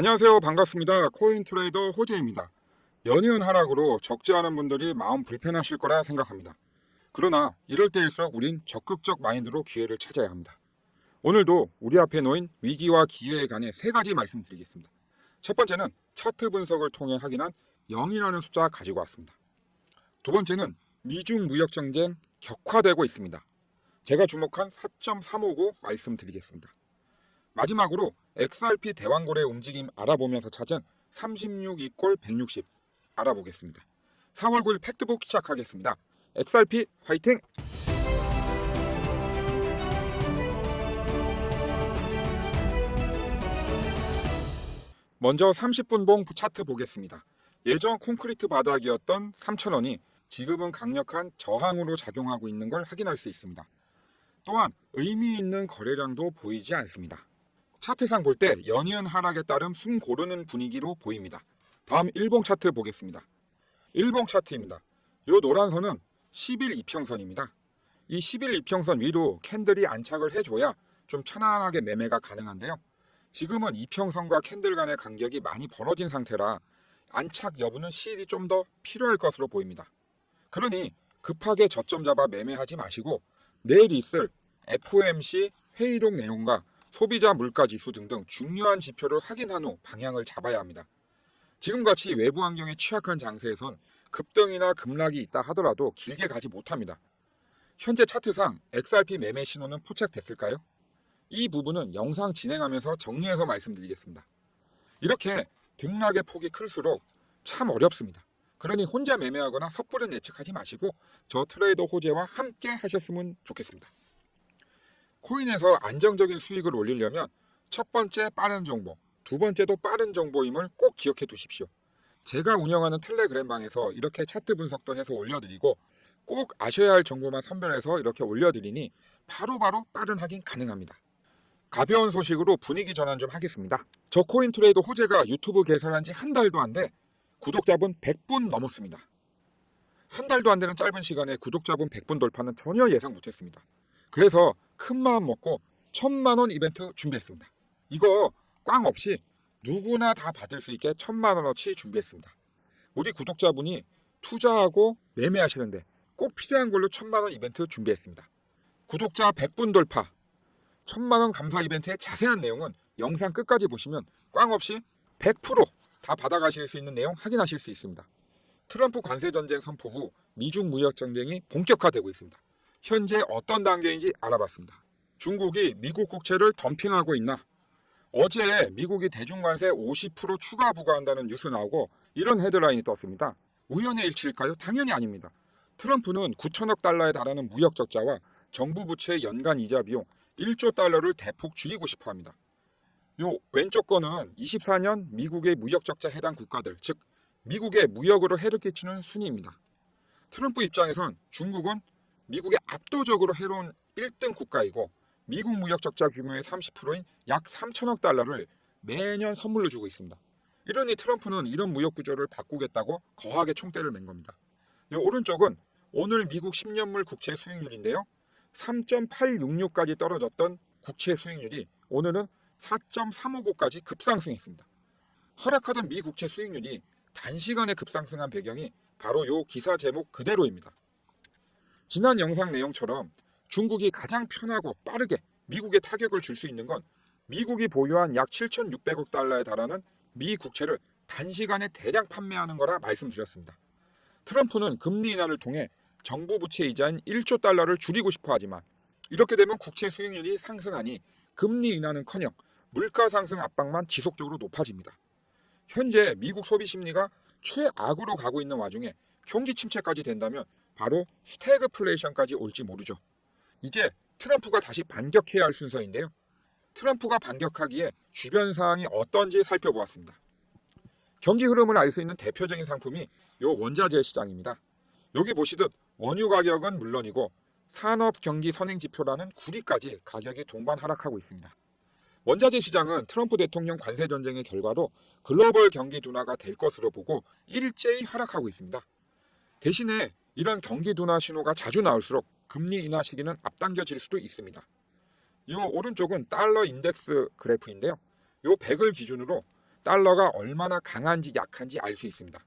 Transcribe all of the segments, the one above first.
안녕하세요. 반갑습니다. 코인트레이더 호재입니다. 연이은 하락으로 적지 않은 분들이 마음 불편하실 거라 생각합니다. 그러나 이럴 때일수록 우린 적극적 마인드로 기회를 찾아야 합니다. 오늘도 우리 앞에 놓인 위기와 기회에 관해 세 가지 말씀드리겠습니다. 첫 번째는 차트 분석을 통해 확인한 0이라는 숫자 가지고 왔습니다. 두 번째는 미중 무역 전쟁 격화되고 있습니다. 제가 주목한 4.359 말씀드리겠습니다. 마지막으로 XRP 대왕거래 움직임 알아보면서 찾은 36 이꼴 160 알아보겠습니다. 4월 9일 팩트북 시작하겠습니다. XRP 화이팅! 먼저 30분봉 차트 보겠습니다. 예전 콘크리트 바닥이었던 3,000원이 지금은 강력한 저항으로 작용하고 있는 걸 확인할 수 있습니다. 또한 의미 있는 거래량도 보이지 않습니다. 차트상 볼 때 연이은 하락에 따른 숨 고르는 분위기로 보입니다. 다음 일봉 차트 보겠습니다. 일봉 차트입니다. 이 노란 선은 10일 이평선입니다. 이 10일 이평선 위로 캔들이 안착을 해줘야 좀 편안하게 매매가 가능한데요. 지금은 이평선과 캔들 간의 간격이 많이 벌어진 상태라 안착 여부는 시일이 좀 더 필요할 것으로 보입니다. 그러니 급하게 저점 잡아 매매하지 마시고 내일 있을 FOMC 회의록 내용과 소비자 물가지수 등등 중요한 지표를 확인한 후 방향을 잡아야 합니다. 지금같이 외부 환경에 취약한 장세에선 급등이나 급락이 있다 하더라도 길게 가지 못합니다. 현재 차트상 XRP 매매 신호는 포착됐을까요? 이 부분은 영상 진행하면서 정리해서 말씀드리겠습니다. 이렇게 등락의 폭이 클수록 참 어렵습니다. 그러니 혼자 매매하거나 섣부른 예측하지 마시고 저 트레이더 호재와 함께 하셨으면 좋겠습니다. 코인에서 안정적인 수익을 올리려면 첫 번째 빠른 정보, 두 번째도 빠른 정보임을 꼭 기억해 두십시오. 제가 운영하는 텔레그램방에서 이렇게 차트 분석도 해서 올려드리고 꼭 아셔야 할 정보만 선별해서 이렇게 올려드리니 바로바로 빠른 확인 가능합니다. 가벼운 소식으로 분위기 전환 좀 하겠습니다. 저 코인트레이더 호재가 유튜브 개설한 지 한 달도 안 돼 구독자분 100분 넘었습니다. 한 달도 안 되는 짧은 시간에 구독자분 100분 돌파는 전혀 예상 못했습니다. 그래서 큰 마음 먹고 1,000만 원 이벤트 준비했습니다. 이거 꽝 없이 누구나 다 받을 수 있게 1,000만 원어치 준비했습니다. 우리 구독자분이 투자하고 매매하시는데 꼭 필요한 걸로 1,000만 원 이벤트 준비했습니다. 구독자 100분 돌파 1,000만 원 감사 이벤트의 자세한 내용은 영상 끝까지 보시면 꽝 없이 100% 받아가실 수 있는 내용 확인하실 수 있습니다. 트럼프 관세 전쟁 선포 후 미중 무역 전쟁이 본격화되고 있습니다. 현재 어떤 단계인지 알아봤습니다. 중국이 미국 국채를 덤핑하고 있나? 어제 미국이 대중관세 50% 추가 부과한다는 뉴스 나오고 이런 헤드라인이 떴습니다. 우연의 일치일까요? 당연히 아닙니다. 트럼프는 9천억 달러에 달하는 무역 적자와 정부 부채 연간 이자 비용 1조 달러를 대폭 줄이고 싶어 합니다. 요 왼쪽 거는 24년 미국의 무역 적자 해당 국가들, 즉 미국의 무역으로 해를 끼치는 순위입니다. 트럼프 입장에선 중국은 미국의 압도적으로 해로운 1등 국가이고 미국 무역 적자 규모의 30%인 약 3천억 달러를 매년 선물로 주고 있습니다. 이러니 트럼프는 이런 무역 구조를 바꾸겠다고 거하게 총대를 맨 겁니다. 이 오른쪽은 오늘 미국 10년물 국채 수익률인데요. 3.866까지 떨어졌던 국채 수익률이 오늘은 4.359까지 급상승했습니다. 하락하던 미 국채 수익률이 단시간에 급상승한 배경이 바로 이 기사 제목 그대로입니다. 지난 영상 내용처럼 중국이 가장 편하고 빠르게 미국에 타격을 줄 수 있는 건 미국이 보유한 약 7,600억 달러에 달하는 미 국채를 단시간에 대량 판매하는 거라 말씀드렸습니다. 트럼프는 금리 인하를 통해 정부 부채 이자인 1조 달러를 줄이고 싶어 하지만 이렇게 되면 국채 수익률이 상승하니 금리 인하는커녕 물가 상승 압박만 지속적으로 높아집니다. 현재 미국 소비 심리가 최악으로 가고 있는 와중에 경기 침체까지 된다면 바로 스태그플레이션까지 올지 모르죠. 이제 트럼프가 다시 반격해야 할 순서인데요. 트럼프가 반격하기에 주변 사항이 어떤지 살펴보았습니다. 경기 흐름을 알 수 있는 대표적인 상품이 이 원자재 시장입니다. 여기 보시듯 원유 가격은 물론이고 산업 경기 선행 지표라는 구리까지 가격이 동반 하락하고 있습니다. 원자재 시장은 트럼프 대통령 관세 전쟁의 결과로 글로벌 경기 둔화가 될 것으로 보고 일제히 하락하고 있습니다. 대신에 이런 경기 둔화 신호가 자주 나올수록 금리 인하 시기는 앞당겨질 수도 있습니다. 이 오른쪽은 달러 인덱스 그래프인데요. 이 100을 기준으로 달러가 얼마나 강한지 약한지 알 수 있습니다.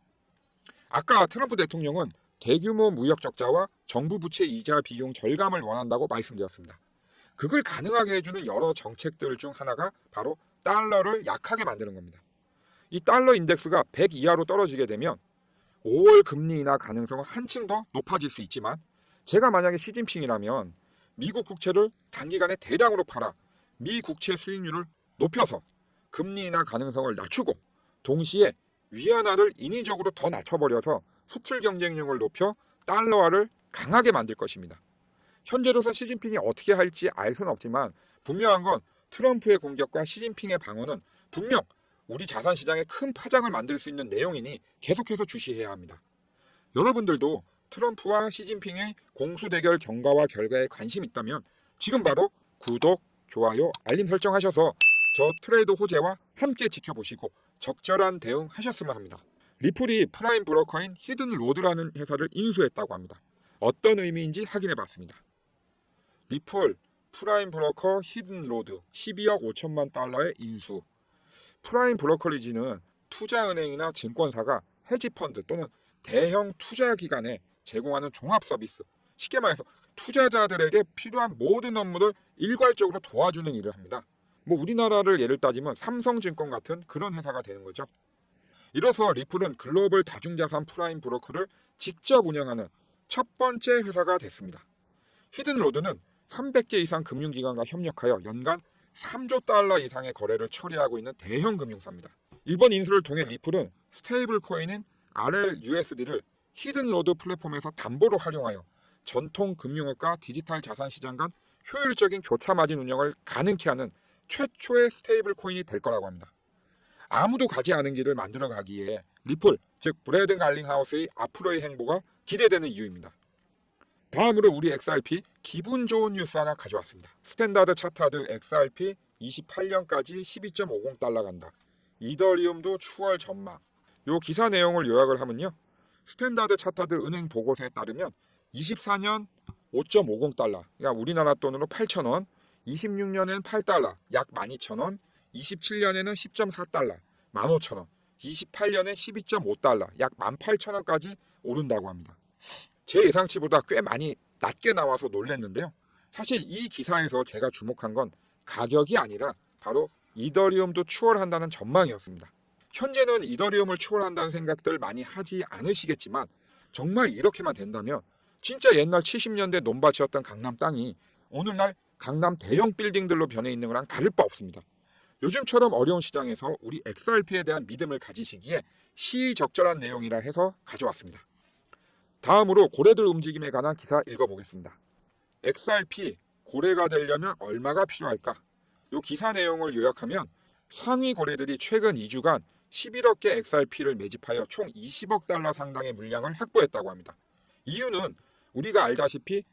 아까 트럼프 대통령은 대규모 무역 적자와 정부 부채 이자 비용 절감을 원한다고 말씀드렸습니다. 그걸 가능하게 해주는 여러 정책들 중 하나가 바로 달러를 약하게 만드는 겁니다. 이 달러 인덱스가 100 이하로 떨어지게 되면 5월 금리 인하 가능성은 한층 더 높아질 수 있지만 제가 만약에 시진핑이라면 미국 국채를 단기간에 대량으로 팔아 미 국채 수익률을 높여서 금리 인하 가능성을 낮추고 동시에 위안화를 인위적으로 더 낮춰버려서 수출 경쟁력을 높여 달러화를 강하게 만들 것입니다. 현재로선 시진핑이 어떻게 할지 알 수는 없지만 분명한 건 트럼프의 공격과 시진핑의 방어는 분명 우리 자산시장에 큰 파장을 만들 수 있는 내용이니 계속해서 주시해야 합니다. 여러분들도 트럼프와 시진핑의 공수대결 경과와 결과에 관심 있다면 지금 바로 구독, 좋아요, 알림 설정하셔서 저 트레이드 호재와 함께 지켜보시고 적절한 대응하셨으면 합니다. 리플이 프라임 브로커인 히든 로드라는 회사를 인수했다고 합니다. 어떤 의미인지 확인해 봤습니다. 리플 프라임 브로커 히든 로드 12억 5천만 달러의 인수. 프라임 브로커리지는 투자은행이나 증권사가 헤지펀드 또는 대형 투자기관에 제공하는 종합 서비스, 쉽게 말해서 투자자들에게 필요한 모든 업무를 일괄적으로 도와주는 일을 합니다. 우리나라를 예를 따지면 삼성증권 같은 그런 회사가 되는 거죠. 이로써 리플은 글로벌 다중자산 프라임 브로커를 직접 운영하는 첫 번째 회사가 됐습니다. 히든로드는 300개 이상 금융기관과 협력하여 연간 3조 달러 이상의 거래를 처리하고 있는 대형 금융사입니다. 이번 인수를 통해 리플은 스테이블 코인인 RLUSD를 히든로드 플랫폼에서 담보로 활용하여 전통 금융업과 디지털 자산 시장 간 효율적인 교차 마진 운영을 가능케 하는 최초의 스테이블 코인이 될 거라고 합니다. 아무도 가지 않은 길을 만들어 가기에 리플, 즉 브래드 갈링하우스의 앞으로의 행보가 기대되는 이유입니다. 다음으로 우리 XRP 기분 좋은 뉴스 하나 가져왔습니다. 스탠다드 차타드 XRP 28년까지 12.50달러 간다. 이더리움도 추월 전망. 요 기사 내용을 요약을 하면요. 스탠다드 차타드 은행 보고서에 따르면 24년 5.50달러, 그러니까 우리나라 돈으로 8,000원, 26년엔 8달러, 약 12,000원, 27년에는 10.4달러, 15,000원, 28년엔 12.5달러, 약 18,000원까지 오른다고 합니다. 제 예상치보다 꽤 많이 낮게 나와서 놀랐는데요. 사실 이 기사에서 제가 주목한 건 가격이 아니라 바로 이더리움도 추월한다는 전망이었습니다. 현재는 이더리움을 추월한다는 생각들 많이 하지 않으시겠지만 정말 이렇게만 된다면 진짜 옛날 70년대 논밭이었던 강남 땅이 오늘날 강남 대형 빌딩들로 변해 있는 거랑 다를 바 없습니다. 요즘처럼 어려운 시장에서 우리 XRP에 대한 믿음을 가지시기에 시의적절한 내용이라 해서 가져왔습니다. 다음으로 고래들 움직임에 관한 기사 읽어보겠습니다. XRP 고래가 되려면 얼마가 필요할까? 이 기사 내용을 요약하면 상위 고래들이 최근 2주간 11억 개 XRP를 매집하여 총 20억 달러 상당의 물량을 확보했다고 합니다. 이유는 우리가 알다시피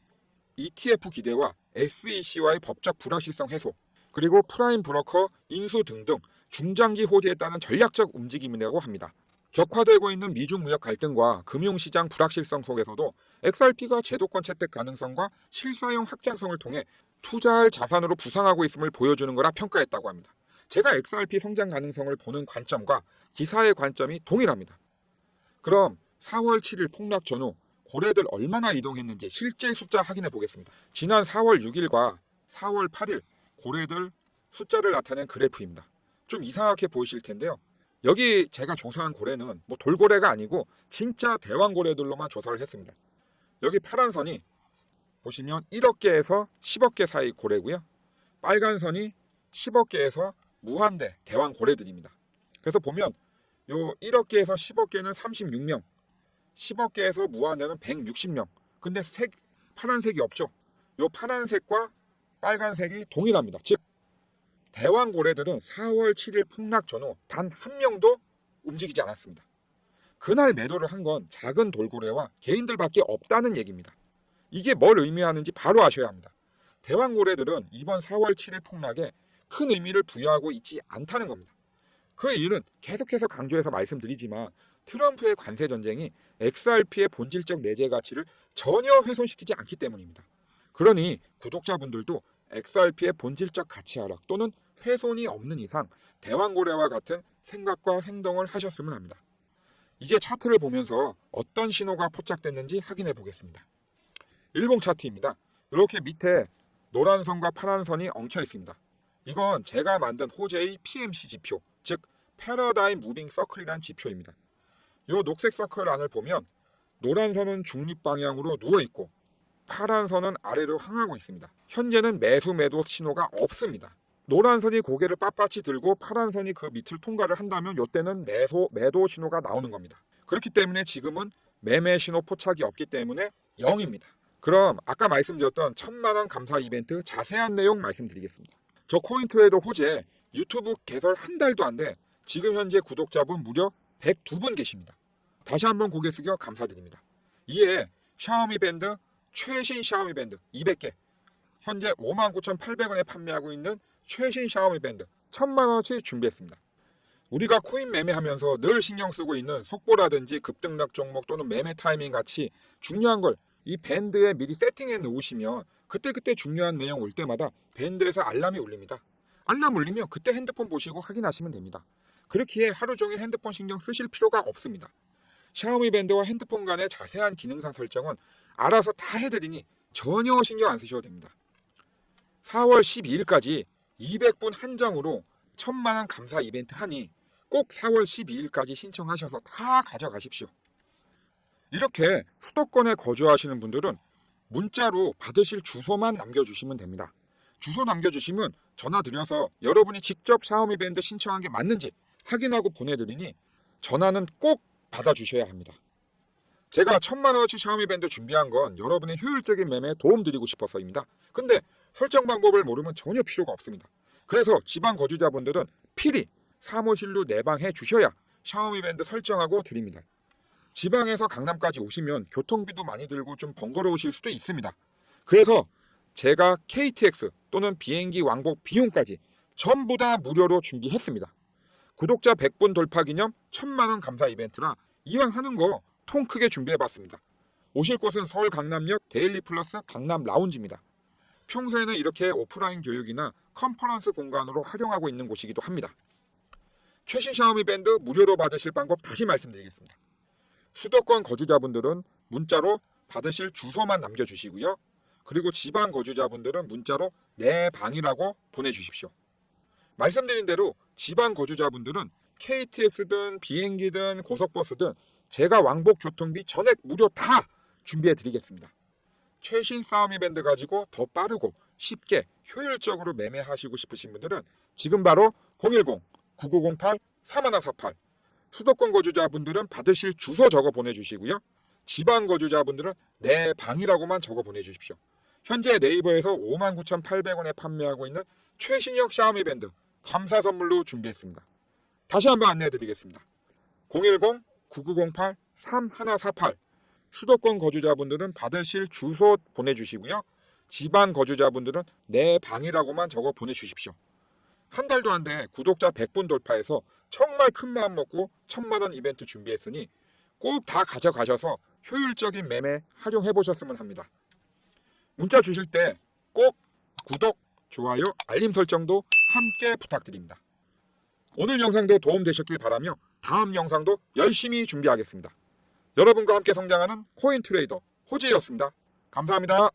ETF 기대와 SEC와의 법적 불확실성 해소, 그리고 프라임 브로커 인수 등등 중장기 호재에 따른 전략적 움직임이라고 합니다. 격화되고 있는 미중 무역 갈등과 금융시장 불확실성 속에서도 XRP가 제도권 채택 가능성과 실사용 확장성을 통해 투자할 자산으로 부상하고 있음을 보여주는 거라 평가했다고 합니다. 제가 XRP 성장 가능성을 보는 관점과 기사의 관점이 동일합니다. 그럼 4월 7일 폭락 전후 고래들 얼마나 이동했는지 실제 숫자 확인해 보겠습니다. 지난 4월 6일과 4월 8일 고래들 숫자를 나타낸 그래프입니다. 좀 이상하게 보이실 텐데요. 여기 제가 조사한 고래는 돌고래가 아니고 진짜 대왕고래들로만 조사를 했습니다. 여기 파란 선이 보시면 1억 개에서 10억 개 사이 고래고요. 빨간 선이 10억 개에서 무한대 대왕고래들입니다. 그래서 보면 요 1억 개에서 10억 개는 36명, 10억 개에서 무한대는 160명. 근데 파란색이 없죠. 요 파란색과 빨간색이 동일합니다. 즉 대왕고래들은 4월 7일 폭락 전후 단 한 명도 움직이지 않았습니다. 그날 매도를 한 건 작은 돌고래와 개인들밖에 없다는 얘기입니다. 이게 뭘 의미하는지 바로 아셔야 합니다. 대왕고래들은 이번 4월 7일 폭락에 큰 의미를 부여하고 있지 않다는 겁니다. 그 이유는 계속해서 강조해서 말씀드리지만 트럼프의 관세 전쟁이 XRP의 본질적 내재 가치를 전혀 훼손시키지 않기 때문입니다. 그러니 구독자분들도 XRP의 본질적 가치 하락 또는 훼손이 없는 이상 대왕고래와 같은 생각과 행동을 하셨으면 합니다. 이제 차트를 보면서 어떤 신호가 포착됐는지 확인해 보겠습니다. 일봉 차트입니다. 이렇게 밑에 노란 선과 파란 선이 엉켜 있습니다. 이건 제가 만든 호재의 PMC 지표, 즉 패러다임 무빙 서클이라는 지표입니다. 이 녹색 서클 안을 보면 노란 선은 중립 방향으로 누워 있고 파란 선은 아래로 향하고 있습니다. 현재는 매수 매도 신호가 없습니다. 노란 선이 고개를 빳빳이 들고 파란 선이 그 밑을 통과를 한다면 이때는 매도 신호가 나오는 겁니다. 그렇기 때문에 지금은 매매 신호 포착이 없기 때문에 0입니다. 그럼 아까 말씀드렸던 1000만 원 감사 이벤트 자세한 내용 말씀드리겠습니다. 저 코인트레이더 호재 유튜브 개설 한 달도 안 돼 지금 현재 구독자분 무려 102분 계십니다. 다시 한번 고개 숙여 감사드립니다. 이에 샤오미 밴드 최신 샤오미 밴드 200개 현재 59,800원에 판매하고 있는 최신 샤오미 밴드 1000만원어치 준비했습니다. 우리가 코인 매매하면서 늘 신경 쓰고 있는 속보라든지 급등락 종목 또는 매매 타이밍 같이 중요한 걸 이 밴드에 미리 세팅해 놓으시면 그때그때 중요한 내용 올 때마다 밴드에서 알람이 울립니다. 알람 울리면 그때 핸드폰 보시고 확인하시면 됩니다. 그렇기에 하루 종일 핸드폰 신경 쓰실 필요가 없습니다. 샤오미 밴드와 핸드폰 간의 자세한 기능상 설정은 알아서 다 해드리니 전혀 신경 안 쓰셔도 됩니다. 4월 12일까지 200분 한정으로 1000만원 감사 이벤트 하니 꼭 4월 12일까지 신청하셔서 다 가져가십시오. 이렇게 수도권에 거주하시는 분들은 문자로 받으실 주소만 남겨주시면 됩니다. 주소 남겨주시면 전화 드려서 여러분이 직접 샤오미 밴드 신청한 게 맞는지 확인하고 보내드리니 전화는 꼭 받아주셔야 합니다. 제가 1000만원어치 샤오미 밴드 준비한 건 여러분의 효율적인 매매에 도움드리고 싶어서입니다. 근데 설정 방법을 모르면 전혀 필요가 없습니다. 그래서 지방 거주자분들은 필히 사무실로 내방해 주셔야 샤오미 밴드 설정하고 드립니다. 지방에서 강남까지 오시면 교통비도 많이 들고 좀 번거로우실 수도 있습니다. 그래서 제가 KTX 또는 비행기 왕복 비용까지 전부 다 무료로 준비했습니다. 구독자 100분 돌파 기념 1000만원 감사 이벤트라 이왕 하는 거 통 크게 준비해봤습니다. 오실 곳은 서울 강남역 데일리 플러스 강남 라운지입니다. 평소에는 이렇게 오프라인 교육이나 컨퍼런스 공간으로 활용하고 있는 곳이기도 합니다. 최신 샤오미 밴드 무료로 받으실 방법 다시 말씀드리겠습니다. 수도권 거주자분들은 문자로 받으실 주소만 남겨주시고요. 그리고 지방 거주자분들은 문자로 내 방이라고 보내주십시오. 말씀드린 대로 지방 거주자분들은 KTX든 비행기든 고속버스든 제가 왕복 교통비 전액 무료 다 준비해 드리겠습니다. 최신 샤오미 밴드 가지고 더 빠르고 쉽게 효율적으로 매매하시고 싶으신 분들은 지금 바로 010-9908-3148 수도권 거주자분들은 받으실 주소 적어 보내주시고요. 지방 거주자분들은 내 방이라고만 적어 보내주십시오. 현재 네이버에서 59,800원에 판매하고 있는 최신형 샤오미 밴드 감사 선물로 준비했습니다. 다시 한번 안내해 드리겠습니다. 010-9908-3148 수도권 거주자분들은 받으실 주소 보내주시고요. 지방 거주자분들은 내 방이라고만 적어 보내주십시오. 한 달도 안 돼 구독자 100분 돌파해서 정말 큰 마음 먹고 1000만원 이벤트 준비했으니 꼭 다 가져가셔서 효율적인 매매 활용해 보셨으면 합니다. 문자 주실 때 꼭 구독, 좋아요, 알림 설정도 함께 부탁드립니다. 오늘 영상도 도움되셨길 바라며 다음 영상도 열심히 준비하겠습니다. 여러분과 함께 성장하는 코인 트레이더 호재였습니다. 감사합니다.